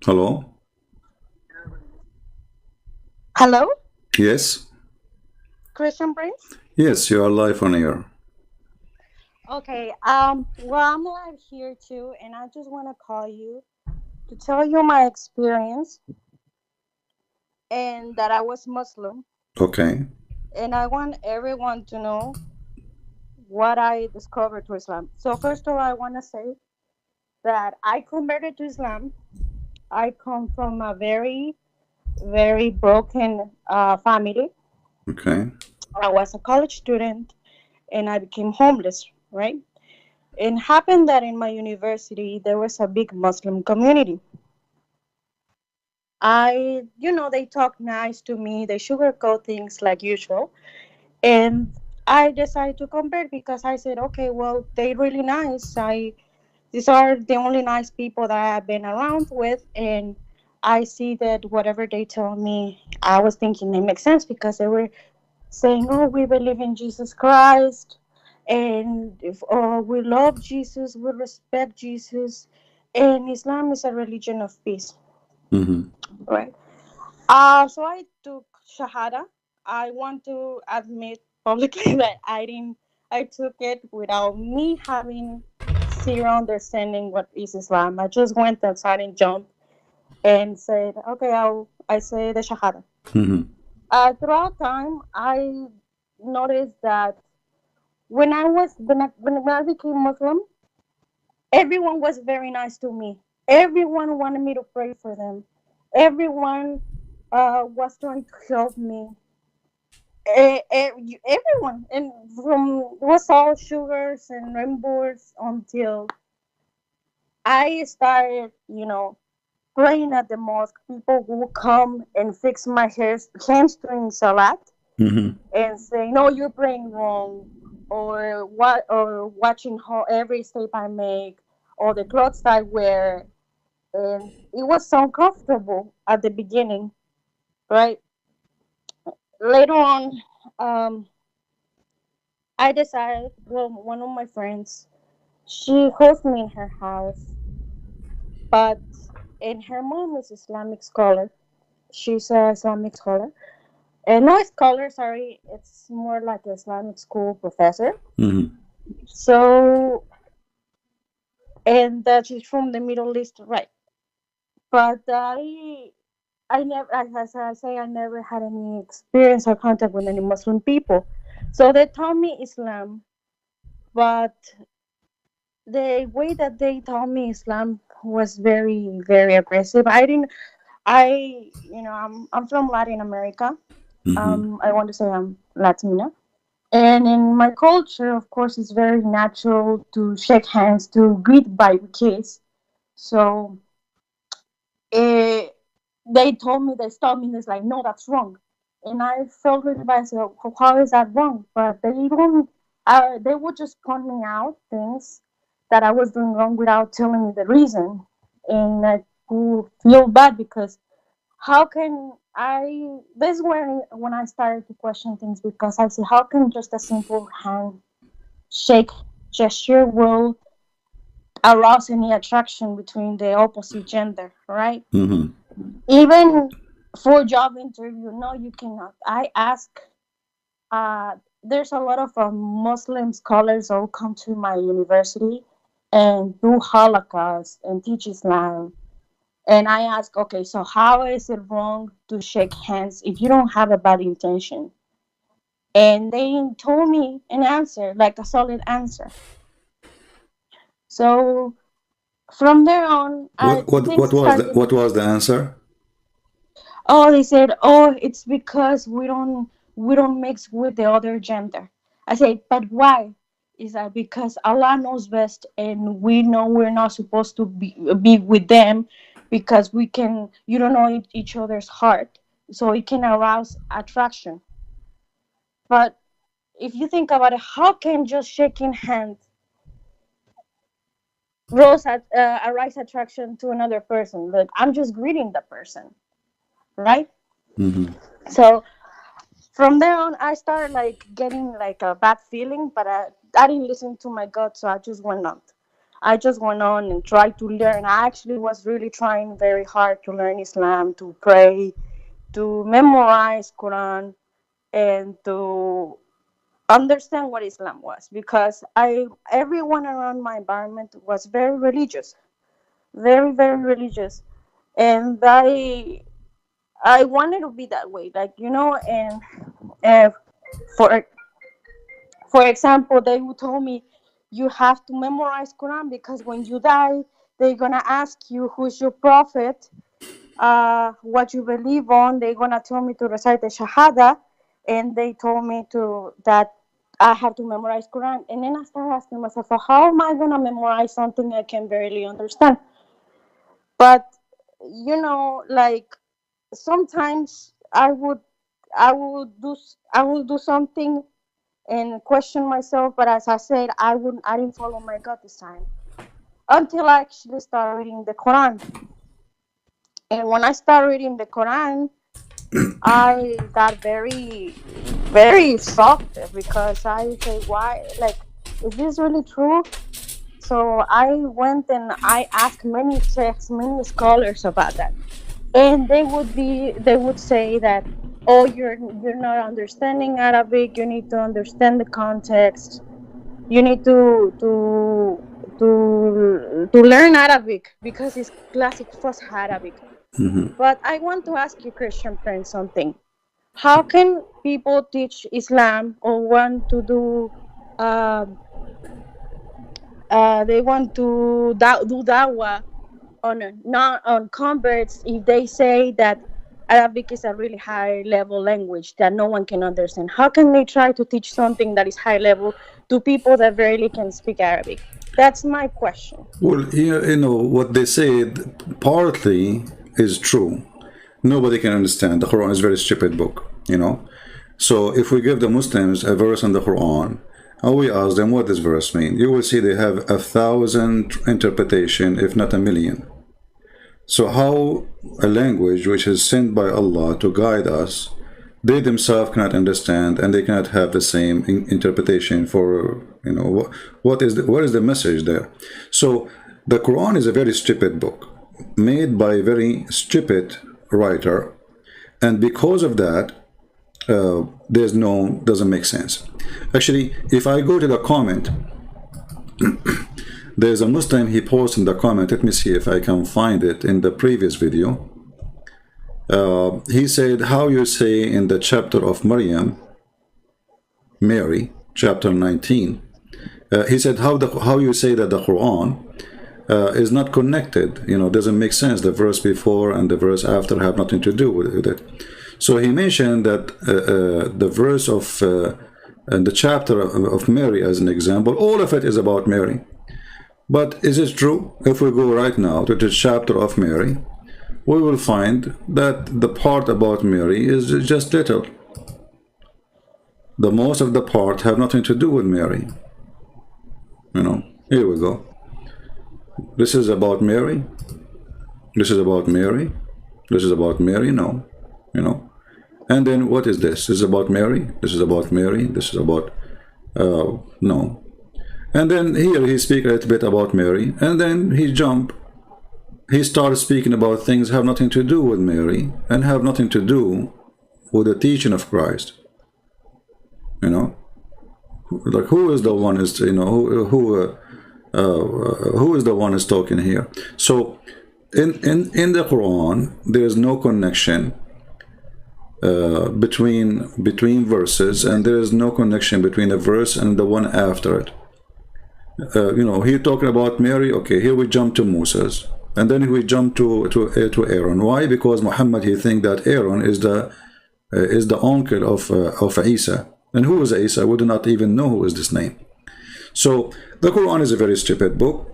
Hello? Hello, Yes? Christian Prince. Yes, you are live on air. Okay, well, I'm live here too, and I just want to call you to tell you my experience and that I was Muslim, Okay. and I want everyone to know what I discovered to Islam. So first of all, I want to say that I converted to Islam. I come from a very, very broken family. Okay. I was a college student, and I became homeless. Right. It happened that in my university there was a big Muslim community. They talk nice to me, they sugarcoat things like usual. And I decided to convert because I said, okay, well, they're really nice. These are the only nice people that I've been around with. And I see that whatever they tell me, I was thinking it makes sense because they were saying, oh, we believe in Jesus Christ. And if we love Jesus, we respect Jesus. And Islam is a religion of peace, Mm-hmm. right? So I took Shahada. I want to admit publicly that I took it without me having zero understanding what is Islam. I just went outside and jumped and said, okay, I say the Shahada. Mm-hmm. Throughout time, I noticed that when I became Muslim, everyone was very nice to me. Everyone wanted me to pray for them. Everyone was trying to help me. Everyone, and from it was all sugars and rainbows until I started, praying at the mosque. People will come and fix my hands during salat Mm-hmm. and say, "No, you're praying wrong," or watching how every step I make, or the clothes I wear, and it was so uncomfortable at the beginning, right? Later on, um, I decided. Well, one of my friends, she hosts me in her house, but and her mom is Islamic scholar. She's a Islamic scholar, and no scholar, sorry, it's more like an Islamic school professor. Mm-hmm. So, and that she's from the Middle East, right? But I never, as I say, I never had any experience or contact with any Muslim people. So they taught me Islam, but the way that they taught me Islam was very, very aggressive. I didn't, I, I'm from Latin America. Mm-hmm. I want to say I'm Latina. And in my culture, of course, it's very natural to shake hands, to greet by kiss. So eh, they told me, they stopped me, and it's like, no, that's wrong. And I felt really bad. So how is that wrong? But they would just point me out things that I was doing wrong without telling me the reason. And I would feel bad because how can this is when I started to question things because I see how can just a simple handshake gesture will arouse any attraction between the opposite gender, right? Mm-hmm. Even for job interview, no, you cannot. I ask. There's a lot of Muslim scholars who come to my university and do Holocaust and teach Islam. And I ask, okay, so how is it wrong to shake hands if you don't have a bad intention? And they told me an answer, like a solid answer. So from there on, I things started. What was the answer? Oh, they said, oh, it's because we don't mix with the other gender. I said, but why? Is that because Allah knows best, and we know we're not supposed to be with them because we can you don't know each other's heart, so it can arouse attraction. But if you think about it, how can just shaking hands arise attraction to another person? Like I'm just greeting the person, right? Mm-hmm. So from there on, I started like getting like a bad feeling, but I didn't listen to my gut, so I just went on. I just went on and tried to learn. I actually was really trying very hard to learn Islam, to pray, to memorize Quran, and to understand what Islam was, because everyone around my environment was very religious, very very religious, and I wanted to be that way, like, and uh, for for example, they would tell me you have to memorize Quran because when you die, they're gonna ask you who's your prophet, what you believe on. They're gonna tell me to recite the Shahada, and they told me to that I have to memorize Quran. And then I started asking myself, well, how am I gonna memorize something I can barely understand? But like sometimes I would do something and question myself. But as I said, I didn't follow my gut this time until I actually started reading the Quran. And when I started reading the Quran, I got very, very shocked because I say, why? Like, is this really true? So I went and I asked many sheikhs, many scholars about that, and they would say that, oh, you're not understanding Arabic. You need to understand the context. You need to learn Arabic because it's classic Fusha Arabic. But I want to ask you, Christian friend, something. How can people teach Islam or want to do they want to do dawah on not on converts if they say that Arabic is a really high level language that no one can understand? How can they try to teach something that is high level to people that barely can speak Arabic? That's my question. Well, what they said partly is true. Nobody can understand. The Quran is a very stupid book. So if we give the Muslims a verse in the Quran, and we ask them what this verse means, you will see they have 1,000 interpretation, if not a million. So how a language which is sent by Allah to guide us, they themselves cannot understand, and they cannot have the same interpretation for, what is the message there? So the Quran is a very stupid book, made by a very stupid writer, and because of that, doesn't make sense. Actually, if I go to the comment, there's a Muslim, he posts in the comment, let me see if I can find it in the previous video. He said, how you say in the chapter of Mary, chapter 19, he said, how you say that the Quran is not connected, doesn't make sense. The verse before and the verse after have nothing to do with it. So he mentioned that the verse of the chapter of Mary as an example, all of it is about Mary. But is it true? If we go right now to the chapter of Mary, we will find that the part about Mary is just little. The most of the part have nothing to do with Mary. Here we go. This is about Mary. This is about Mary. This is about Mary. No. And then what is this? This is about Mary. This is about Mary. This is about no. And then here he speaks a little bit about Mary, and then he starts speaking about things have nothing to do with Mary and have nothing to do with the teaching of Christ. Like, who is the one is who is the one is talking here? So in the Quran there is no connection between verses, and there is no connection between a verse and the one after it. Here talking about Mary. Okay, here we jump to Moses, and then we jump to Aaron. Why? Because Muhammad, he think that Aaron is the uncle of Isa, and who is Isa? We do not even know who is this name. So the Quran is a very stupid book,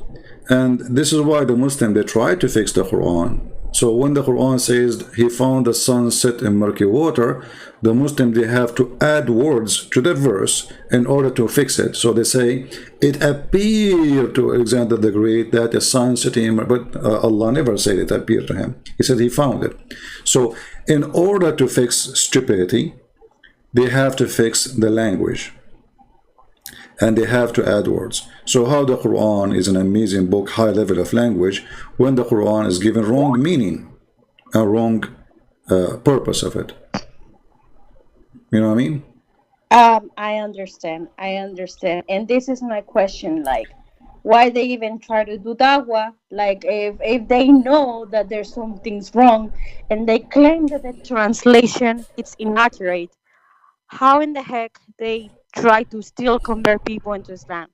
and this is why the Muslim, they try to fix the Quran. So when the Quran says he found the sun set in murky water, the Muslim, they have to add words to the verse in order to fix it. So they say it appeared to Alexander the Great that the sun setting in, but Allah never said it appeared to him. He said he found it. So in order to fix stupidity, they have to fix the language. and they have to add words. So how the Quran is an amazing book, high level of language, when the Quran is given wrong meaning, a wrong purpose of it. You know what I mean? I understand. I understand. And this is my question, like, why they even try to do dawah? Like, if they know that there's something's wrong, and they claim that the translation it's inaccurate, how in the heck they try to still convert people into Islam?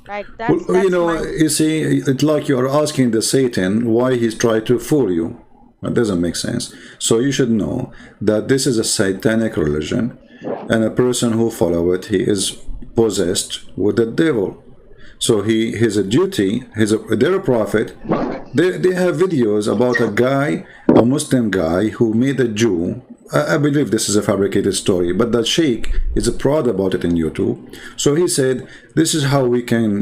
Like, Well, that's my. you see, it's like you are asking the Satan why he's trying to fool you. That doesn't make sense. So you should know that this is a satanic religion, and a person who follows it, he is possessed with the devil. So his a duty, they're a prophet. They have videos about a guy, a Muslim guy who made a Jew. I believe this is a fabricated story, but that sheikh is proud about it in YouTube. So he said, this is how we can,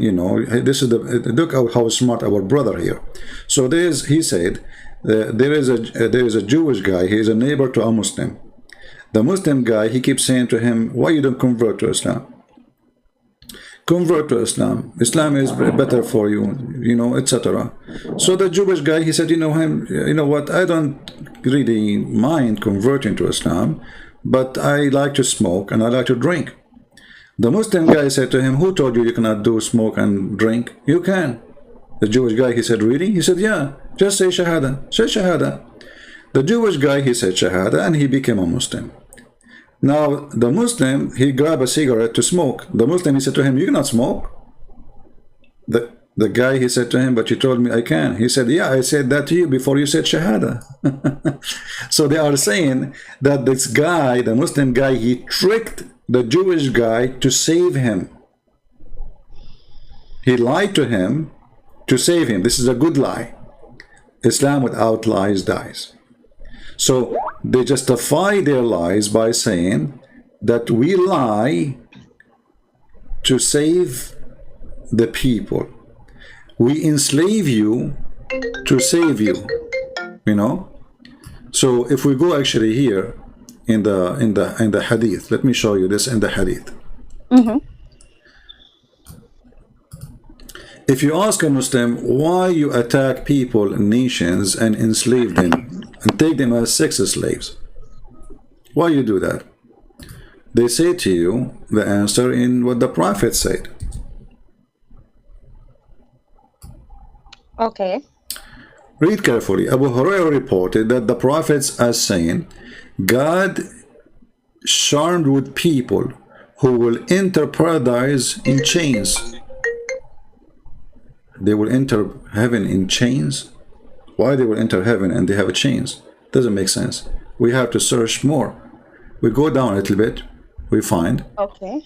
this is look how smart our brother here. So he said, there is a Jewish guy, he is a neighbor to a Muslim. The Muslim guy, he keeps saying to him, why you don't convert to Islam? Convert to Islam. Islam is better for you, etc. So the Jewish guy, he said, you know what, I don't really mind converting to Islam, but I like to smoke and I like to drink. The Muslim guy said to him, who told you you cannot do smoke and drink? You can. The Jewish guy, he said, really? He said, yeah, just say Shahada. Say Shahada. The Jewish guy, he said Shahada, and he became a Muslim. Now, the Muslim, he grabbed a cigarette to smoke. The Muslim, he said to him, you cannot smoke. The guy, he said to him, but you told me I can. He said, yeah, I said that to you before you said Shahada. So they are saying that this guy, the Muslim guy, he tricked the Jewish guy to save him. He lied to him to save him. This is a good lie. Islam without lies dies. So they justify their lies by saying that we lie to save the people. We enslave you to save you. So if we go actually here in the hadith, let me show you this in the hadith. If you ask a Muslim why you attack people, nations, and enslave them and take them as sex slaves, why you do that? They say to you the answer in what the Prophet said. Okay. Read carefully. Abu Hurairah reported that the prophets as saying, God charmed with people who will enter paradise in chains. They will enter heaven in chains. Why they will enter heaven and they have chains? Doesn't make sense. We have to search more. We go down a little bit. We find. Okay.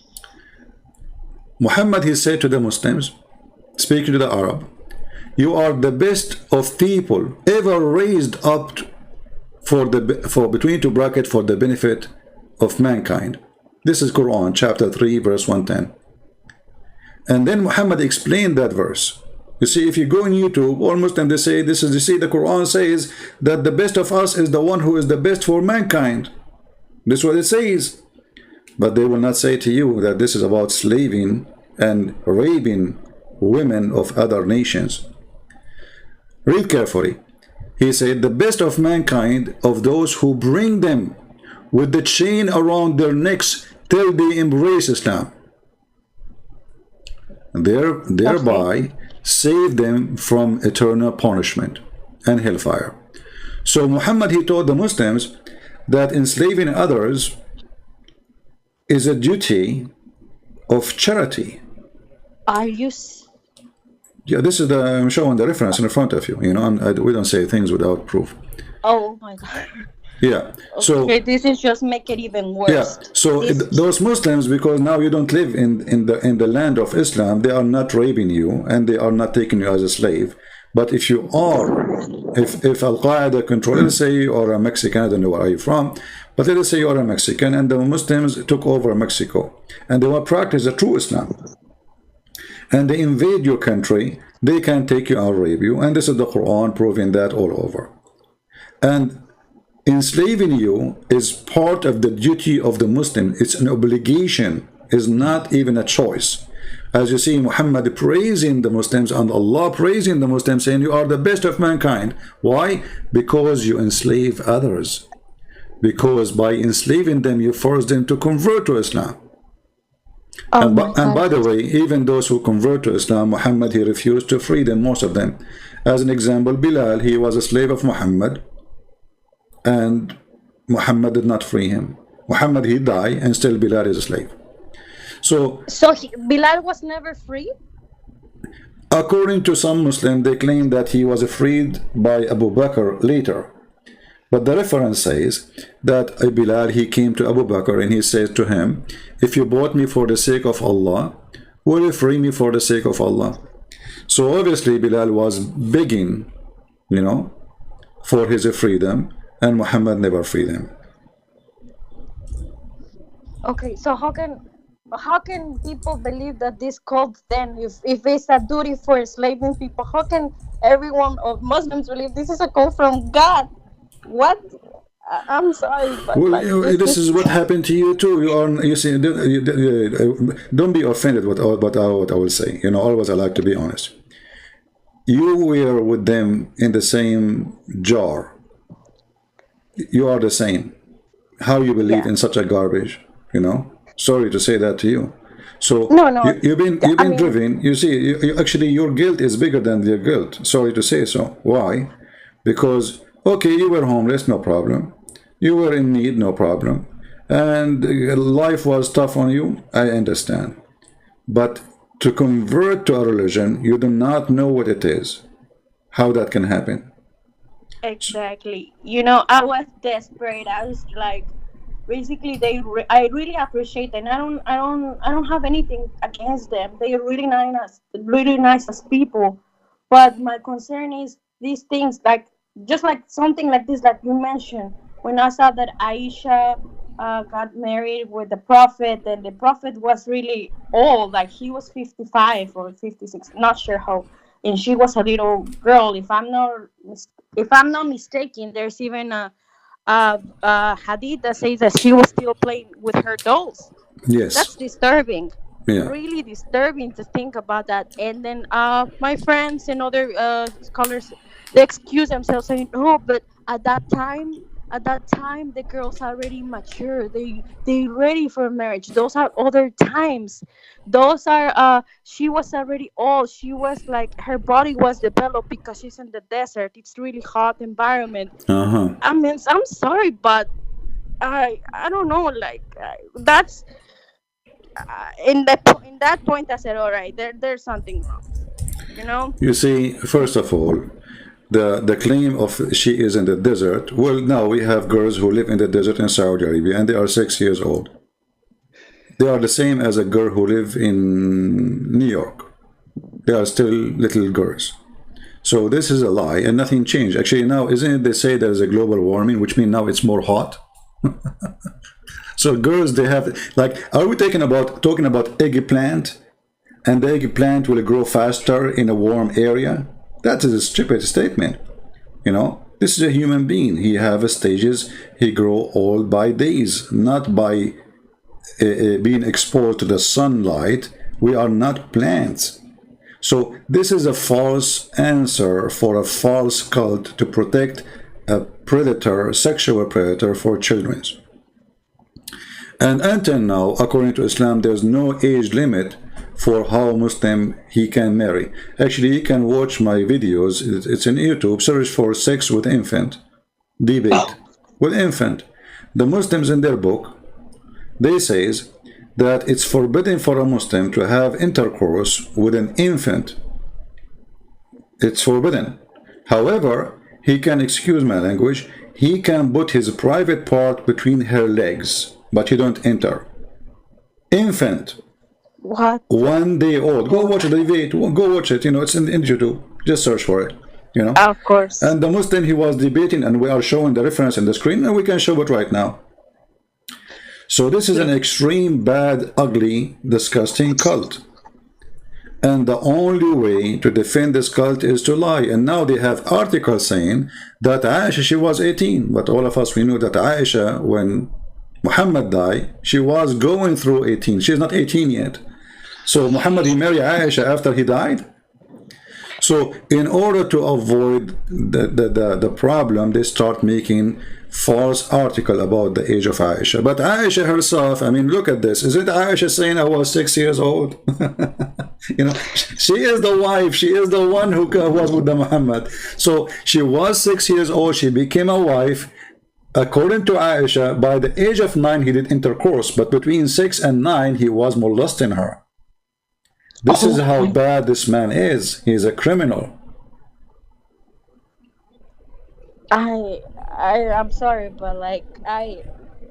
Muhammad, he said to the Muslims, speaking to the Arab, you are the best of people ever raised up for between two brackets for the benefit of mankind. This is Quran chapter 3 verse 110. And then Muhammad explained that verse. You see, if you go on YouTube, all Muslims, they say, the Quran says that the best of us is the one who is the best for mankind. This is what it says. But they will not say to you that this is about slaving and raping women of other nations. Read carefully. He said, the best of mankind of those who bring them with the chain around their necks till they embrace Islam. Thereby save them from eternal punishment and hellfire. So Muhammad, he told the Muslims that enslaving others is a duty of charity. Are you? Yeah, this is I'm showing the reference in front of you. We don't say things without proof. Oh my God. Yeah. So okay, this is just make it even worse. Yeah. So those Muslims, because now you don't live in the land of Islam, they are not raping you and they are not taking you as a slave. But if you are, if Al Qaeda control, let's say you are a Mexican, I don't know where are you from, but let's say you are a Mexican and the Muslims took over Mexico and they will practice the true Islam. And they invade your country, they can take you and rape you. And this is the Quran proving that all over. And enslaving you is part of the duty of the Muslim. It's an obligation. It's not even a choice. As you see, Muhammad praising the Muslims and Allah praising the Muslims, saying, you are the best of mankind. Why? Because you enslave others. Because by enslaving them, you force them to convert to Islam. Oh And by the way, even those who convert to Islam, Muhammad, he refused to free them, most of them. As an example, Bilal, he was a slave of Muhammad, and Muhammad did not free him. Muhammad, he died, and still Bilal is a slave. So Bilal was never free? according to some Muslims, they claim that he was freed by Abu Bakr later. But the reference says that Bilal, he came to Abu Bakr and he said to him, if you bought me for the sake of Allah, will you free me for the sake of Allah? So obviously Bilal was begging, you know, for his freedom, and Muhammad never freed him. Okay, so how can people believe that this cult then, if it's a duty for enslaving people, how can everyone of Muslims believe this is a call from God? What? I'm sorry, but Well, like, this is what happened to you too. You see, don't be offended with what I will say. You know, always I like to be honest. You were with them in the same jar. You are the same. How you believe in such a garbage? You know. Sorry to say that to you. So no, you've been driven. You see, actually your guilt is bigger than their guilt. Sorry to say so. Why? Because okay, you were homeless, no problem. You were in need, no problem. And life was tough on you, I understand. But to convert to a religion, you do not know what it is. How that can happen. exactly. You know, I was desperate. I was like, basically, I really appreciate them. I don't have anything against them. They are really nice as people. But my concern is these things, like just like something like this that you mentioned. When I saw that Aisha got married with the prophet, and the prophet was really old, like he was 55 or 56, not sure how, and she was a little girl. If I'm not mistaken, there's even a hadith that says that she was still playing with her dolls. Yes. That's disturbing, Yeah. really disturbing to think about that. And then my friends and other scholars, they excuse themselves saying, oh, but at that time the girls are already mature, they ready for marriage. Those are other times. Those are she was already old. She was like, her body was developed because she's in the desert. It's really hot environment. Uh-huh. I mean, I'm sorry, but I don't know, like that's in that point I said, all right, there's something wrong, you know. You see, first of all, the claim of she is in the desert. Well, now we have girls who live in the desert in Saudi Arabia, and they are 6 years old. They are the same as a girl who live in New York. They are still little girls. So this is a lie, and nothing changed. Actually, now, isn't it they say there's a global warming, which means now it's more hot? So girls, they have, like, are we talking about eggplant? And the eggplant will grow faster in a warm area? That is a stupid statement. You know, this is a human being. He have stages. He grow all by days, not by being exposed to the sunlight. We are not plants. So this is a false answer for a false cult to protect a predator, sexual predator for children. And until now, according to Islam, there's no age limit for how Muslim he can marry. Actually, you can watch my videos. It's in YouTube. Search for sex with infant debate with infant. The Muslims in their book, they says that it's forbidden for a Muslim to have intercourse with an infant. It's forbidden. However, he can, excuse my language, he can put his private part between her legs, but he don't enter. Infant. What? 1 day old. Go watch the debate. Go watch it. You know, it's in YouTube. Just search for it. You know. Of course. And the Muslim, he was debating, and we are showing the reference in the screen, and we can show it right now. So this is an extreme, bad, ugly, disgusting cult. And the only way to defend this cult is to lie. And now they have articles saying that Aisha, she was 18. But all of us, we knew that Aisha, when Muhammad died, she was going through 18. She's not 18 yet. So Muhammad, he married Aisha after he died. So in order to avoid the problem, they start making false article about the age of Aisha. But Aisha herself, I mean, look at this. Is it Aisha saying I was 6 years old? You know, she is the wife. She is the one who was with the Muhammad. So she was 6 years old. She became a wife. According to Aisha, by the age of 9, he did intercourse. But between 6 and 9, he was molesting her. This is how bad this man is. He's a criminal. I'm sorry, but like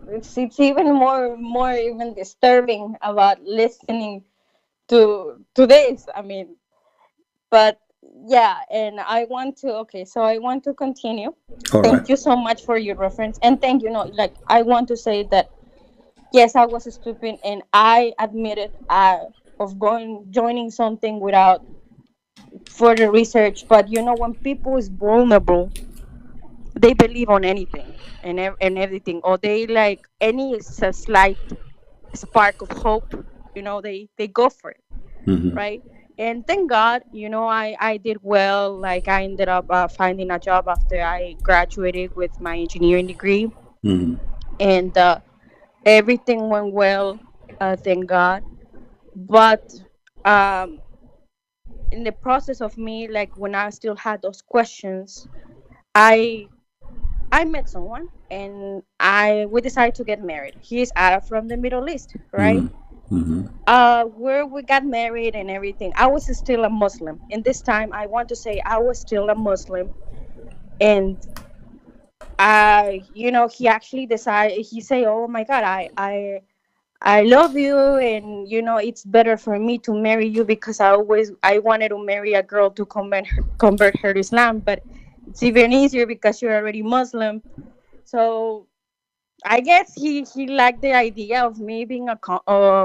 it's even more even disturbing about listening to this. I mean, but yeah, and I want to okay, so I want to continue. All right. Thank you so much for your reference, and thank you. No, like I want to say that yes, I was stupid, and I admitted of going joining something without further research. But when people is vulnerable, they believe on anything and everything, or they like any slight spark of hope. They go for it, right? And thank God, I did well. Like I ended up finding a job after I graduated with my engineering degree, and everything went well. Thank God. But um, in the process of me, like when I still had those questions, I I met someone and I we decided to get married. He's Arab from the Middle East, right? Where we got married and everything. I was still a Muslim. And this time I want to say I was still a Muslim. And he actually decided he say, "Oh my God, I love you, and it's better for me to marry you because I wanted to marry a girl to convert her to Islam, but it's even easier because you're already Muslim." So I guess he liked the idea of me being a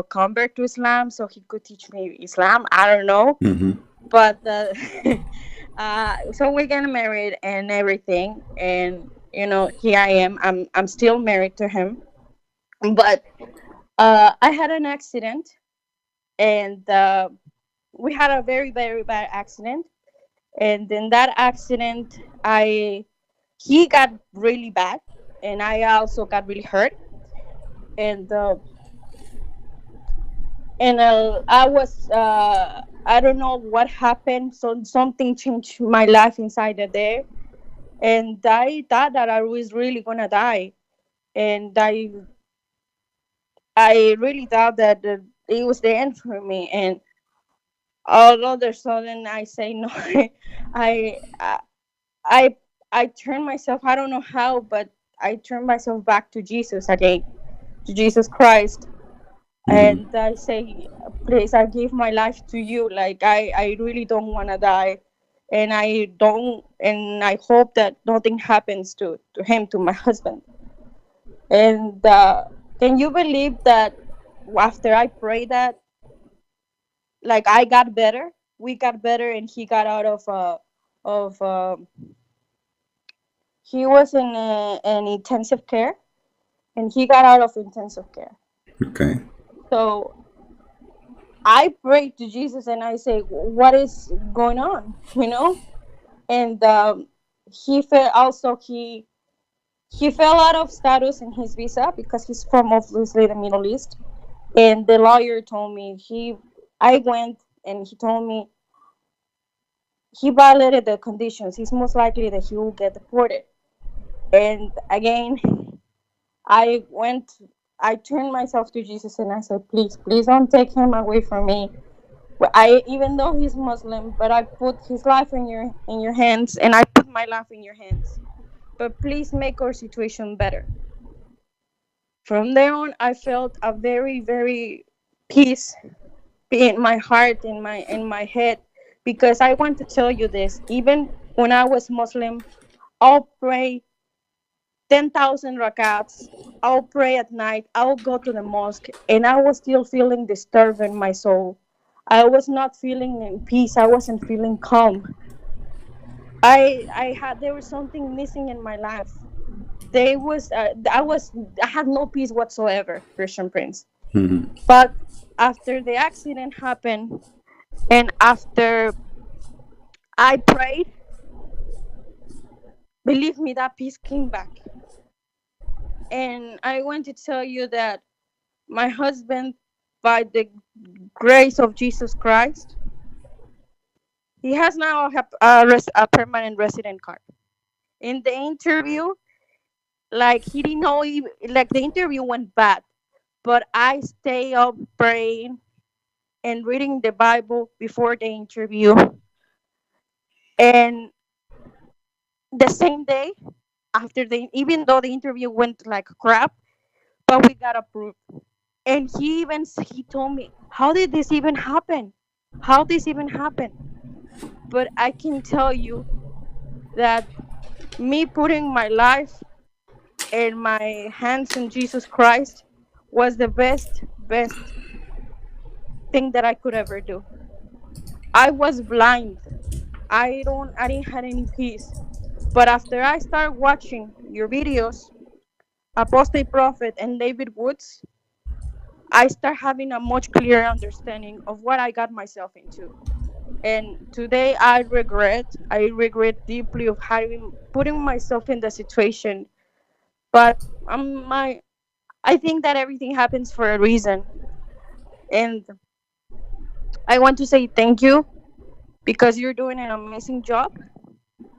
convert to Islam, so he could teach me Islam. I don't know, but so we're getting married and everything, and here I am. I'm still married to him, but I had an accident, and we had a very very bad accident, and in that accident, I he got really bad, and I also got really hurt, and I was I don't know what happened. So something changed my life inside of there, and I thought that I was really gonna die, and I really thought that it was the end for me, and all of a sudden I say no. I I I I turned myself. I don't know how, but I turned myself back to Jesus again, to Jesus Christ, and I say, please, I give my life to you. Like I really don't want to die, and I hope that nothing happens to him, to my husband. And can you believe that after I prayed that, like I got better, we got better, and he got out of he was in an intensive care, and he got out of intensive care. Okay. So I prayed to Jesus and I say, "What is going on?" And he fell also he fell out of status in his visa because he's from obviously the Middle East. And the lawyer told me I went and he told me he violated the conditions. It's most likely that he will get deported. And again, I went. I turned myself to Jesus and I said, "Please, please don't take him away from me." Even though he's Muslim, but I put his life in your hands, and I put my life in your hands. But please make our situation better. From there on, I felt a very, very peace in my heart, in my head, because I want to tell you this. Even when I was Muslim, I'll pray 10,000 rakats. I'll pray at night. I'll go to the mosque, and I was still feeling disturbed in my soul. I was not feeling in peace. I wasn't feeling calm. There was something missing in my life. I had no peace whatsoever, Christian Prince. But after the accident happened and after I prayed, believe me, that peace came back. And I want to tell you that my husband, by the grace of Jesus Christ, he has now a permanent resident card. In the interview, like he didn't know, like the interview went bad, but I stay up praying and reading the Bible before the interview. And the same day after even though the interview went like crap, but we got approved. And he told me, how did this even happen? How this even happen? But I can tell you that me putting my life and my hands in Jesus Christ was the best thing that I could ever do. I was blind. I didn't have any peace. But after I started watching your videos, Apostate Prophet and David Woods, I start having a much clearer understanding of what I got myself into. And today I regret deeply of having putting myself in the situation. But I think that everything happens for a reason. And I want to say thank you because you're doing an amazing job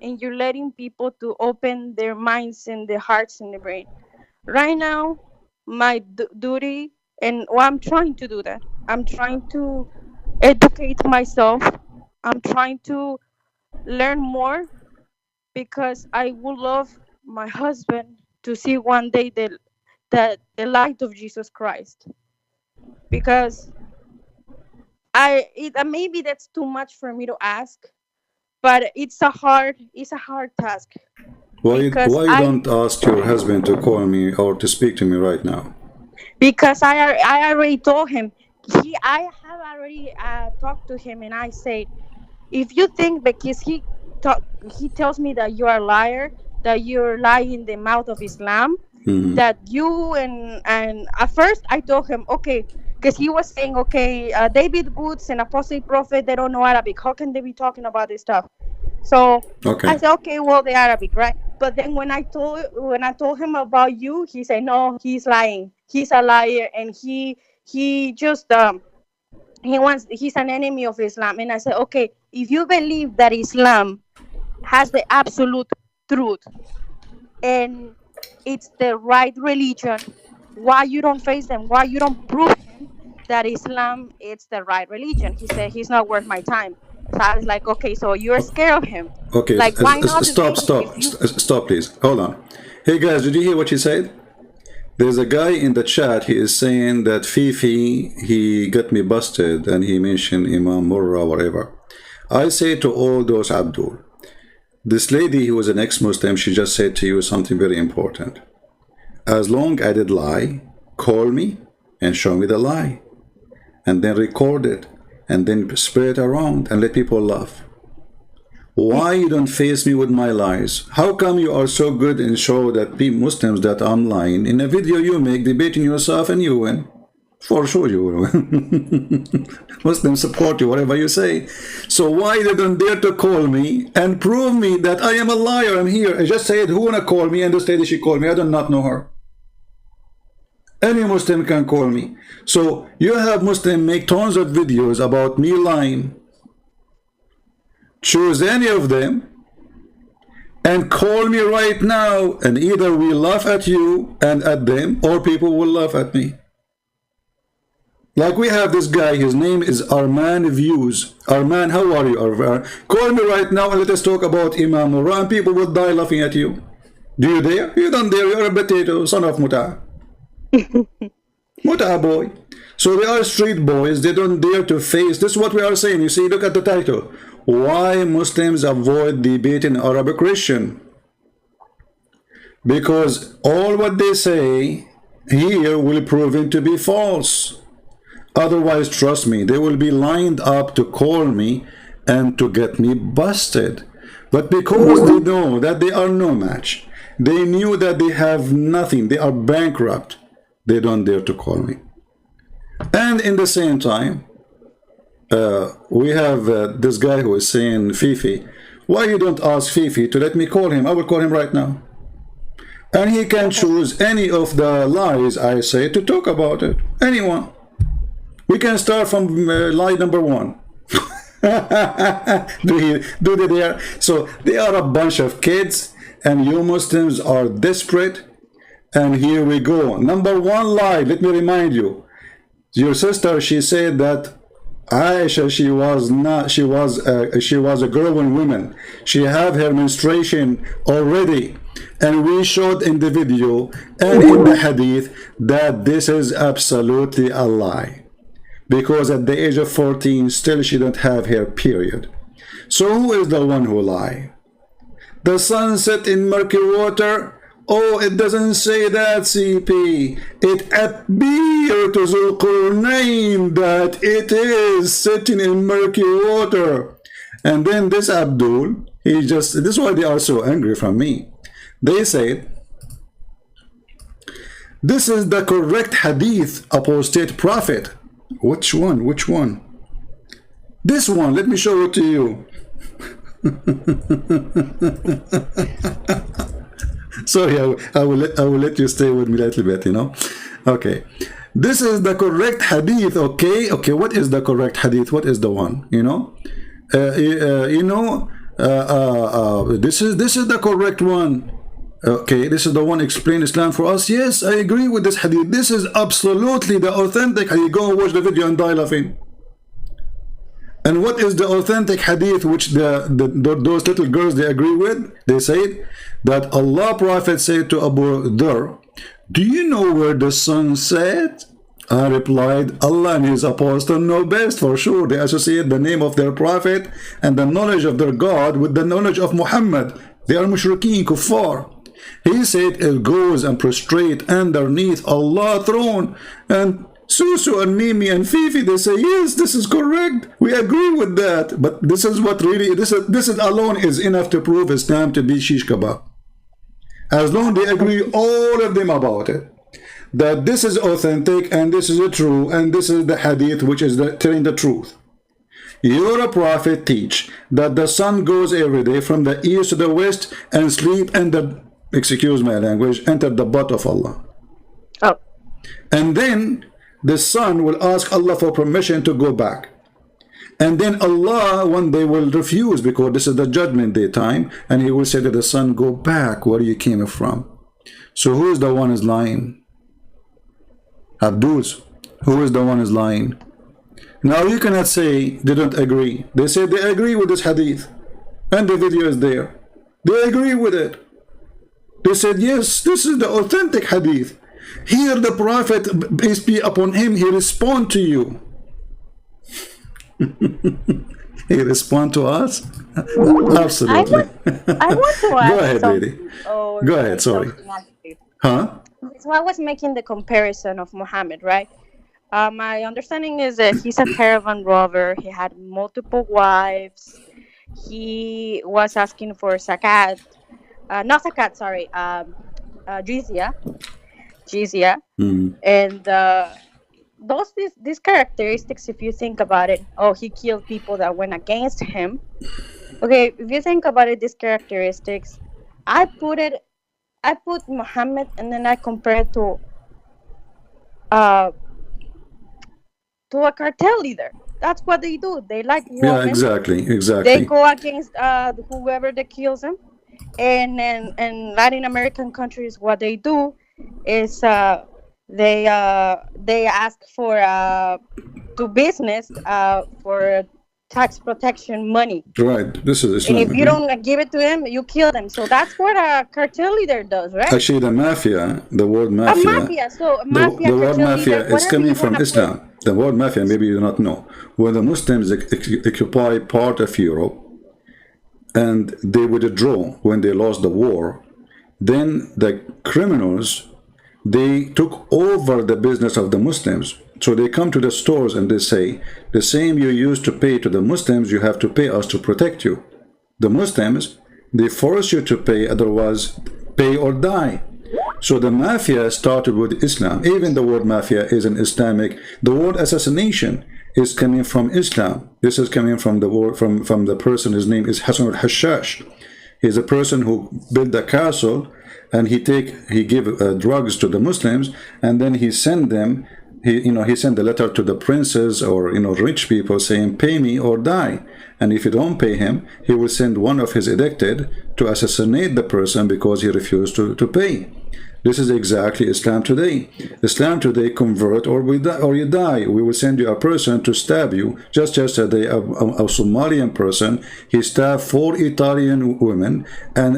and you're letting people to open their minds and their hearts and their brain. Right now, my duty, and well, I'm trying to do that. I'm trying to educate myself. I'm trying to learn more because I would love my husband to see one day the light of Jesus Christ. Because maybe that's too much for me to ask, but it's a hard task because Why you I don't ask your husband to call me or to speak to me right now? because I already told him. I have already talked to him, and I said, if you think because talk, he tells me that you are a liar, that you're lying in the mouth of Islam, that you and at first I told him okay, because he was saying okay, David Woods and Apostle Prophet, they don't know Arabic. How can they be talking about this stuff? So I Okay. said okay, well, the Arabic, right? But then when I told him about you, he said no, he's lying. He's a liar, and he just he's an enemy of Islam. And I said okay, if you believe that Islam has the absolute truth and it's the right religion, why you don't face them? Why you don't prove him that Islam is the right religion? He said he's not worth my time. So I was like, okay, so you're scared of him. Okay. Like, why not Stop. face him if Stop. you? Stop, please. Hold on. Hey guys, did you hear what she said? There's a guy in the chat. He is saying that Fifi, he got me busted, and he mentioned Imam Murrah, whatever. I say to all those, Abdul, this lady who was an ex-Muslim, she just said to you something very important. As long as I did lie, call me and show me the lie, and then record it, and then spread it around and let people laugh. Why you don't face me with my lies? How come you are so good and show that Muslims that I'm lying? In a video you make, debating yourself, and you win. For sure you will win. Muslims support you, whatever you say. So why you don't dare to call me and prove me that I am a liar? I'm here. I just said who wanna call me, and this lady she called me. I do not know her. Any Muslim can call me. So you have Muslim make tons of videos about me lying. Choose any of them and call me right now, and either we laugh at you and at them, or people will laugh at me. Like we have this guy, his name is Arman Views. Arman, how are you, Arman? Call me right now and let us talk about Imam Murrah, and people will die laughing at you. Do you dare? You don't dare. You're a potato, son of Muta. Muta boy. So they are street boys. They don't dare to face. This is what we are saying. You see, look at the title. Why Muslims avoid debating Arab Christian? Because all what they say here will prove to be false. Otherwise, trust me, they will be lined up to call me and to get me busted. But because they know that they are no match, they knew that they have nothing, they are bankrupt, they don't dare to call me. And in the same time, we have this guy who is saying, Fifi, why you don't ask Fifi to let me call him? I will call him right now. And he can choose any of the lies I say to talk about it. Anyone. We can start from lie number 1. So they are a bunch of kids, and you Muslims are desperate. And here we go. Number 1 lie, let me remind you. Your sister, she said that Aisha, she was a girl and woman. She have her menstruation already. And we showed in the video and in the hadith that this is absolutely a lie. Because at the age of 14, still she don't have her period. So who is the one who lie? The sunset in murky water? Oh, it doesn't say that, CP. It appears to Zulqarnain that it is sitting in murky water. And then this Abdul, this is why they are so angry from me. They said, this is the correct hadith, apostate prophet. Which one? Which one? This one. Let me show it to you. Sorry, I will let you stay with me a little bit, you know. Okay, this is the correct hadith. Okay, what is the correct hadith? What is the one? You know, this is the correct one. Okay, this is the one explain Islam for us. Yes, I agree with this hadith. This is absolutely the authentic hadith. Go and watch the video and die laughing. And what is the authentic hadith which those little girls they agree with? They say that Allah Prophet said to Abu Dhar, do you know where the sun set? I replied, Allah and his apostle know best for sure. They associate the name of their prophet and the knowledge of their God with the knowledge of Muhammad. They are mushrikeen, kuffar. He said it goes and prostrate underneath Allah's throne. And Susu and Mimi and Fifi, they say, yes, this is correct. We agree with that. But this is what really, this is alone is enough to prove Islam to be shish kebab. As long as they agree, all of them about it, that this is authentic and this is true and this is the hadith which is telling the truth. Your prophet teach that the sun goes every day from the east to the west and sleep and the, excuse my language, enter the butt of Allah. Oh. And then the sun will ask Allah for permission to go back. And then Allah one day will refuse because this is the judgment day time, and he will say to the sun, go back where you came from. So who is the one is lying? Abdus. Who is the one is lying? Now you cannot say they don't agree. They say they agree with this hadith. And the video is there. They agree with it. They said, yes, this is the authentic hadith. Here the Prophet, peace be upon him, he respond to you. He respond to us? Absolutely. I want to ask Go ahead, lady. Oh, go ahead, sorry. Huh? So I was making the comparison of Muhammad, right? My understanding is that he's a caravan robber. He had multiple wives. He was asking for zakat. Not zakat, sorry. Jizya. And these characteristics, if you think about it, oh, he killed people that went against him. Okay, if you think about it, these characteristics, I put Muhammad and then I compare it to a cartel leader. That's what they do. They like women. Yeah, exactly. They go against whoever that kills them. And in Latin American countries, what they do is they ask for to business for tax protection money. Right. This is Islam. And if you don't give it to them, you kill them. So that's what a cartel leader does, right? Actually, the mafia, the word mafia. Mafia. So mafia. The word mafia is coming from Islam. The word mafia, maybe you do not know. When the Muslims occupy part of Europe, and they withdraw when they lost the war, then the criminals, they took over the business of the Muslims. So they come to the stores and they say, the same you used to pay to the Muslims, you have to pay us to protect you. The Muslims, they force you to pay, otherwise pay or die. So the mafia started with Islam. Even the word mafia is an Islamic. The word assassination is coming from Islam. This is coming from the word from the person. His name is Hassan al-Hashash. He's a person who built a castle, and he give drugs to the Muslims, and then he send them. He sent a letter to the princes or rich people saying, "Pay me or die." And if you don't pay him, he will send one of his elected to assassinate the person because he refused to pay. This is exactly Islam today. Islam today, convert or you die. We will send you a person to stab you. Just yesterday, a Somalian person, he stabbed 4 Italian women and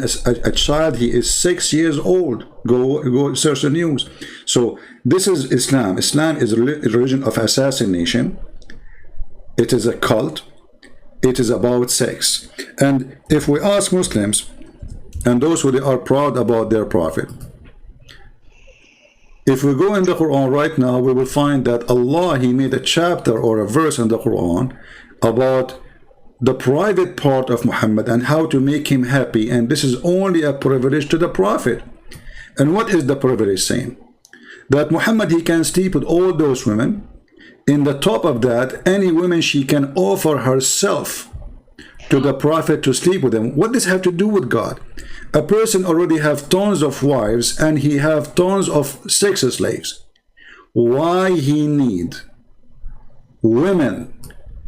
a child. He is 6 years old. Go search the news. So this is Islam. Islam is a religion of assassination. It is a cult. It is about sex. And if we ask Muslims and those who are proud about their prophet, if we go in the Quran right now, we will find that Allah, He made a chapter or a verse in the Quran about the private part of Muhammad and how to make him happy. And this is only a privilege to the prophet. And what is the privilege saying? That Muhammad, he can sleep with all those women. In the top of that, any woman she can offer herself to the prophet to sleep with him. What does this have to do with God? A person already have tons of wives and he have tons of sex slaves. Why he need women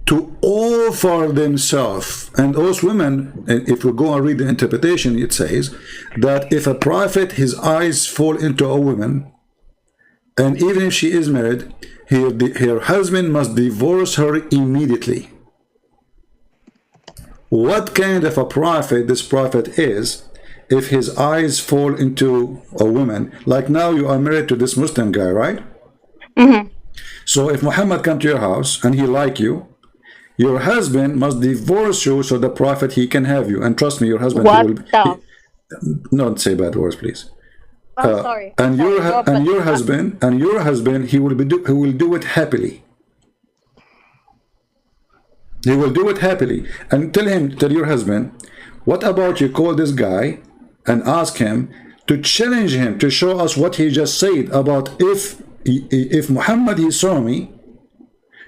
to offer themselves? And those women, if we go and read the interpretation, it says that if a prophet, his eyes fall into a woman, and even if she is married, her husband must divorce her immediately. What kind of a prophet this prophet is if his eyes fall into a woman? Like now you are married to this Muslim guy, right? Mm-hmm. So if Muhammad come to your house and he like you, your husband must divorce you so the prophet, he can have you. And trust me, your husband, don't say bad words, please. Sorry. And your husband, he will do it happily. He will do it happily. And tell your husband, what about you call this guy and ask him to challenge him to show us what he just said about if Muhammad, he saw me,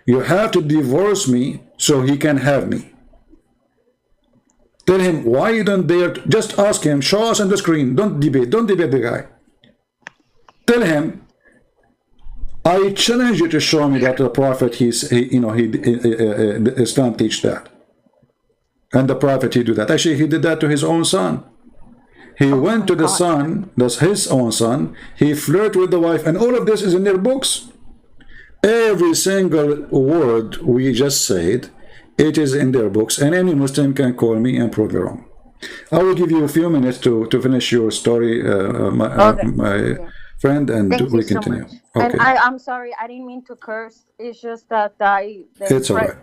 you have to divorce me so he can have me. Tell him why you don't dare. Just ask him, show us on the screen. Don't debate the guy. Tell him, I challenge you to show me that the prophet, Islam teach that. And the prophet, he do that. Actually, he did that to his own son. He went to the son, that's his own son. He flirted with the wife, and all of this is in their books. Every single word we just said, it is in their books, and any Muslim can call me and prove it wrong. I will give you a few minutes to finish your story, my friend, and we continue. So okay. And I'm sorry, I didn't mean to curse. It's just that it's all right.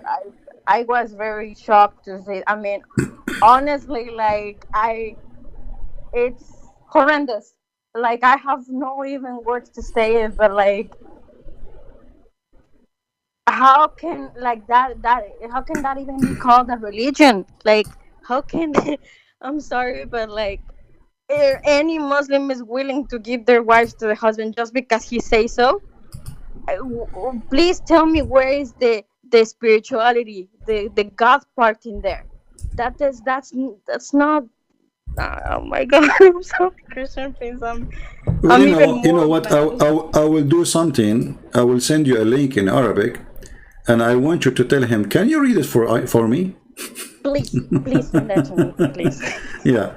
I was very shocked to see. I mean, honestly, like it's horrendous. Like I have no even words to say it, but like, how can like that how can that even be called a religion? Like, how can I'm sorry, but like, any Muslim is willing to give their wives to the husband just because he says so? Please tell me, where is the spirituality, the God part in there? That's not. Oh my God! I'm sorry, Christian. Please, well, you know what? I will do something. I will send you a link in Arabic, and I want you to tell him. Can you read it for me? Please send that to me, please. Yeah,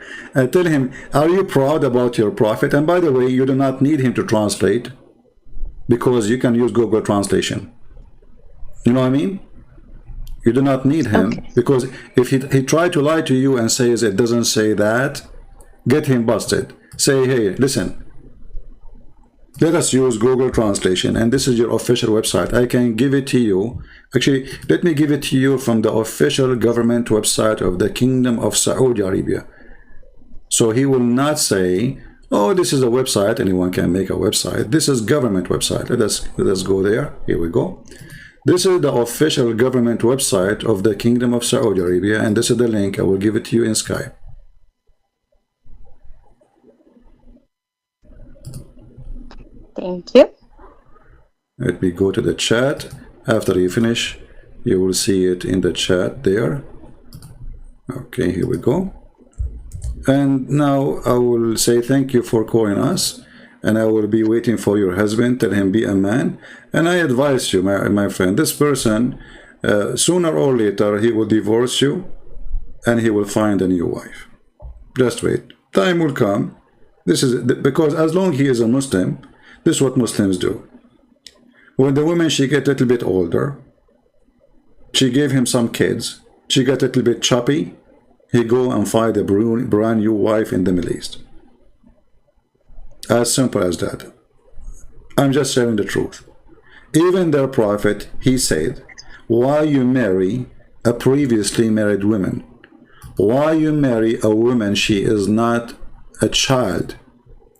tell him, are you proud about your prophet? And by the way, you do not need him to translate, because you can use Google Translation. You know what I mean? You do not need him, okay. Because if he tried to lie to you and says it doesn't say that, get him busted. Say, hey, listen, let us use Google Translation, and this is your official website. I can give it to you. Actually, let me give it to you from the official government website of the Kingdom of Saudi Arabia. So he will not say, oh, this is a website, anyone can make a website. This is government website. Let us go there. Here we go. This is the official government website of the Kingdom of Saudi Arabia, and this is the link. I will give it to you in Skype. Thank you. Let me go to the chat. After you finish, you will see it in the chat there. Okay, here we go. And now I will say thank you for calling us, and I will be waiting for your husband. Tell him be a man. And I advise you, my friend, this person, sooner or later, he will divorce you and he will find a new wife. Just wait. Time will come. This is because as long he is a Muslim, this is what Muslims do. When the woman, she get a little bit older, she gave him some kids, she got a little bit choppy, he go and find a brand new wife in the Middle East. As simple as that. I'm just sharing the truth. Even their prophet, he said, why you marry a previously married woman? Why you marry a woman, she is not a child?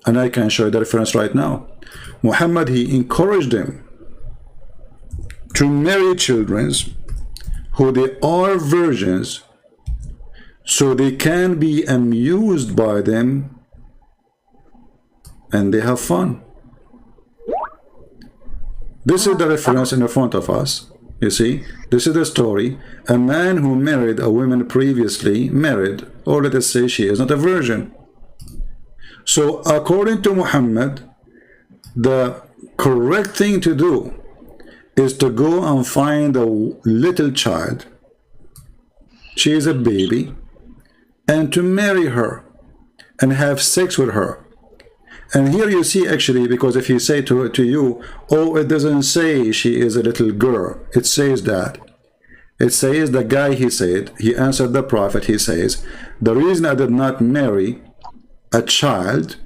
And I can show you the reference right now. Muhammad, he encouraged them to marry children who they are virgins, so they can be amused by them and they have fun. This is the reference in the front of us. You see, this is the story. A man who married a woman previously married, or let us say she is not a virgin. So according to Muhammad, the correct thing to do is to go and find a little child. She is a baby, and to marry her and have sex with her. And here you see, actually, because if you say to you, oh, it doesn't say she is a little girl, it says that. It says the guy, he said, he answered the prophet, he says, the reason I did not marry a child,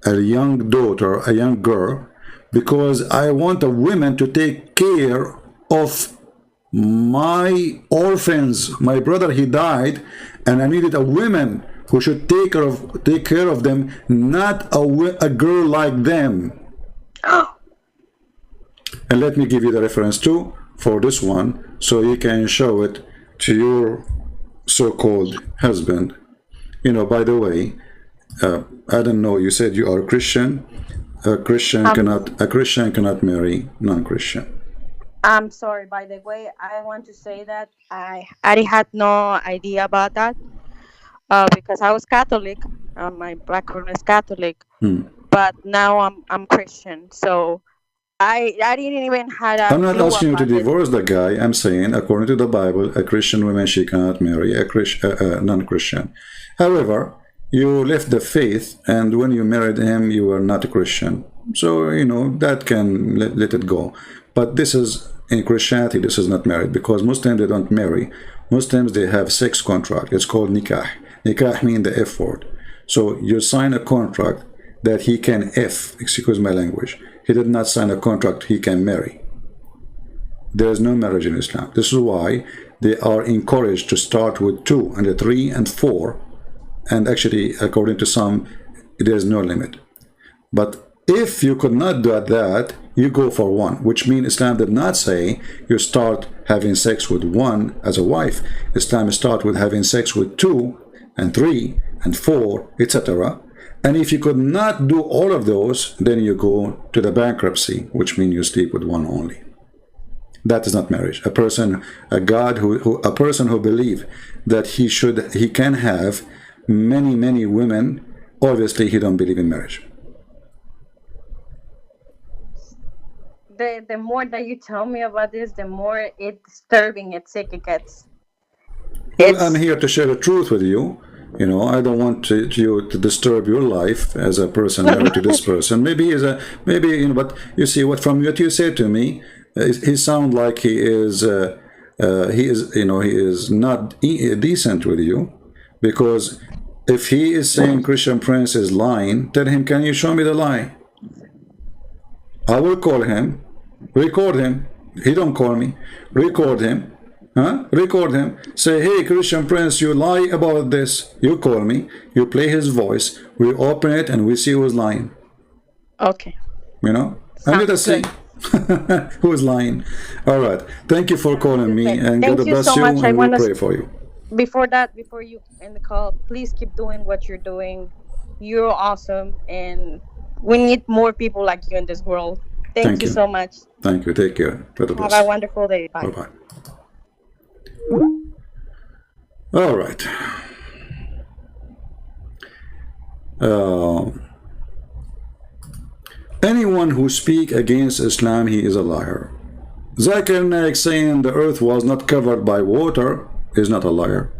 a young daughter, a young girl, because I want a woman to take care of my orphans. My brother, he died, and I needed a woman who should take care of them, not a girl like them. And let me give you the reference too for this one, so you can show it to your so-called husband. You know, by the way, I don't know, you said you are a Christian. A Christian cannot marry non-Christian. I'm sorry, by the way, I want to say that I had no idea about that because I was Catholic. My background is Catholic, but now I'm Christian. So I didn't even have a I'm not clue asking you to about it. divorce the guy. I'm saying, according to the Bible, a Christian woman, she cannot marry a non-Christian. However, you left the faith, and when you married him, you were not a Christian. So, you know, that can let it go. But this is, in Christianity, this is not married, because Muslims, they don't marry. Muslims, they have sex contract. It's called nikah. Nikah means the F word. So you sign a contract that he can excuse my language. He did not sign a contract he can marry. There is no marriage in Islam. This is why they are encouraged to start with 2 and 3 and 4. And actually, according to some, there is no limit. But if you could not do that, you go for 1, which means Islam did not say you start having sex with 1 as a wife. Islam start with having sex with 2 and 3 and 4, etc. And if you could not do all of those, then you go to the bankruptcy, which means you sleep with 1 only. That is not marriage. A person who believes that he can have many women, obviously he don't believe in marriage. The more that you tell me about this, the more it's disturbing it gets. Well, I'm here to share the truth with you. You know, I don't want you to disturb your life as a person married to this person. Maybe you know, but you see, from what you said to me, he sounds like he is not decent with you, because if he is saying Christian Prince is lying, tell him, can you show me the lie? I will call him, record him. He don't call me. Record him. Record him. Say, hey, Christian Prince, you lie about this. You call me. You play his voice. We open it and we see who's lying. Okay. You know? And let us see who's lying. All right. Thank you for calling me, and God bless you, and we pray for you. Before you end the call, please keep doing what you're doing. You're awesome, and We need more people like you in this world. Thank Thank you you. so much. Thank you. Take care. God Have a bless. wonderful day. Bye. Bye-bye. All right. Anyone who speaks against Islam, he is a liar. Zakir Naik saying the earth was not covered by water is not a liar.